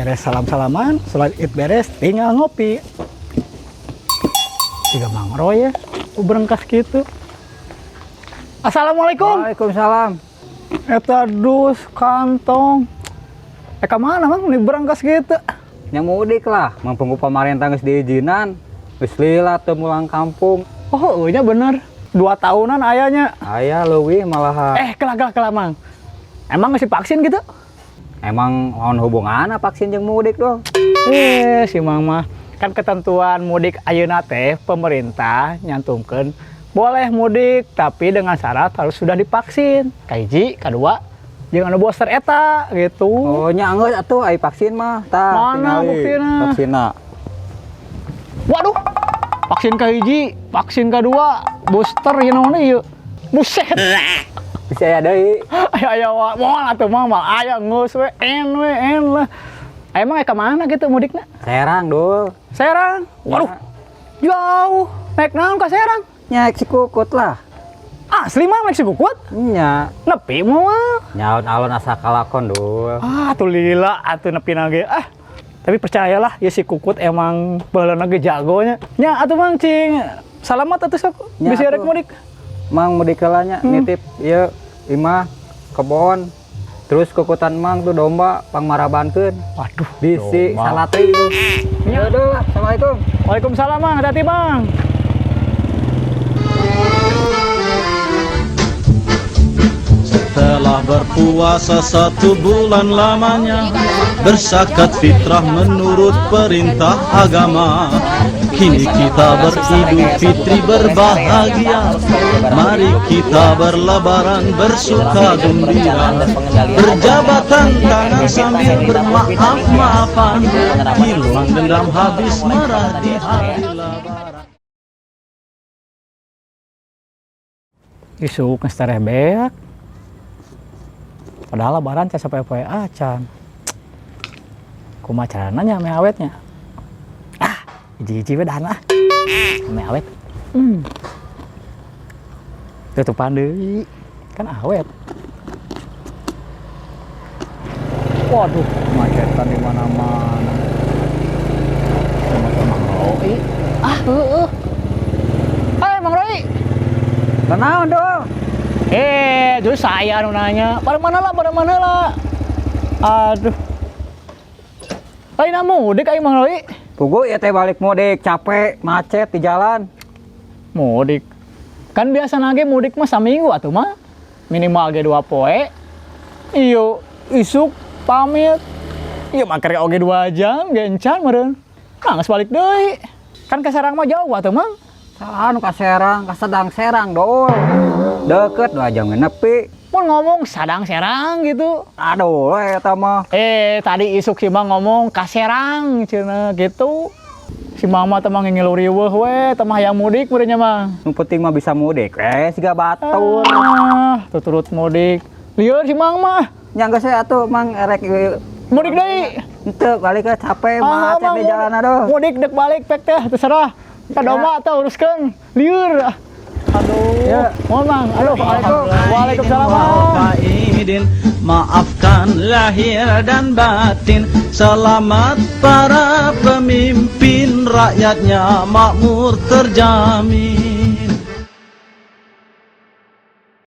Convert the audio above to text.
beres salam-salaman, sholat id beres, tinggal ngopi. Tiga Mang Roy ya, berengkas gitu. Assalamualaikum. Waalaikumsalam. Eta dus kantong. Mana Mang? Ini berengkas gitu. Yang mudik lah, mampu pemerintah geus diizinan. Geus lila teu mulang kampung. Oh, iya bener. 2 tahunan ayahnya. Aya leuwih malahan. Kelak Mang. Emang ngasih vaksin gitu? Emang naon hubunganna vaksin jeung mudik doh? Si Mang mah kan ketentuan mudik ayeuna teh pemerintah nyantumkeun boleh mudik tapi dengan syarat harus sudah divaksin. Kahiji, kadua jeung anu booster eta gitu. Oh nya geus atuh aya vaksin mah. Tah mana buktina? Vaksinna. Waduh. Vaksin kahiji, vaksin kedua, booster you know ieu. Buset. Bisa aya deui. Aya moal atuh mah aya geus we en lah. Emang ka mana gitu mudikna? Serang dul. Serang. Waduh. Jauh. Naik naon ka Serang? Nya Cikukut lah. Asli mah naik Cikukut? Nya. Nepi moal. Nyaon alon asa kalakon dul. Tuh lila atuh nepi nage. Tapi percayalah ya si Kukut emang baheulana ge jagonya. Nya atuh Mang cing salamat atuh sok bisa rek mudik. Mang mudik heula nya nitip ieu imah kebon. Terus kukutan Mang tuh domba pangmarabankeun. Waduh, bisi salatri itu. Ya udah, assalamualaikum. Waalaikumsalam Mang, hati-hati Mang. Setelah berpuasa 1 bulan lamanya, berzakat fitrah menurut perintah agama. Kini kita beridul fitri berbahagia. Mari kita berlebaran bersuka gembira. Berjabatan tangan sambil bermaaf-maafan. Hilang dendam habis marah di hari lebaran. Isuk ngestareh beak. Padahal lebaran teh sapoe-poe acan. Kumaha carana nya ame awetnya? Hiji-hiji we dahan lah. Ame awet. Tutupan deui. Kan awet. Waduh, macetan di mana-mana. Mang Roy. Heueuh. Hai Mang Roy. Kenaon dong? Terus saya anu nanya, pada mana lah? Aduh. Lain mudik aing Mang Roy. Pugu ya teh balik mudik, capek, macet di jalan. Mudik. Kan biasa nage mudik mah saminggu atuh mah. Minimal ge 2 poe. Iyo, isuk pamit. Iya makar oge 2 jam gencan meureun. Geus balik deui. Kan ka Serang mah jauh atuh Mang. Anu ka Serang, ka Sedang Serang dol. Deket 2 jam nepi. Pun ngomong Sadang Serang gitu. Aduh, eta mah. Tadi isuk si Mang ngomong ka Serang cenah gitu. Si Mang mah teh mah ngilu riweuh we, teh mah hayang mudik meureunnya mah. Nu penting mah bisa mudik, siga batur. Tuturut mudik. Lieur si Mang mah. Nya geus atuh Mang erek Mudik deui. henteu balik ke capek macet di jalan aduh. Mudik dek balik pek teh terserah. Ka domba teh uruskeun. Lieur. Aduh, ya. Mohon Mang. Aduh, Waalaikumsalam. Maafkan lahir dan batin. Selamat para pemimpin, rakyatnya makmur terjamin.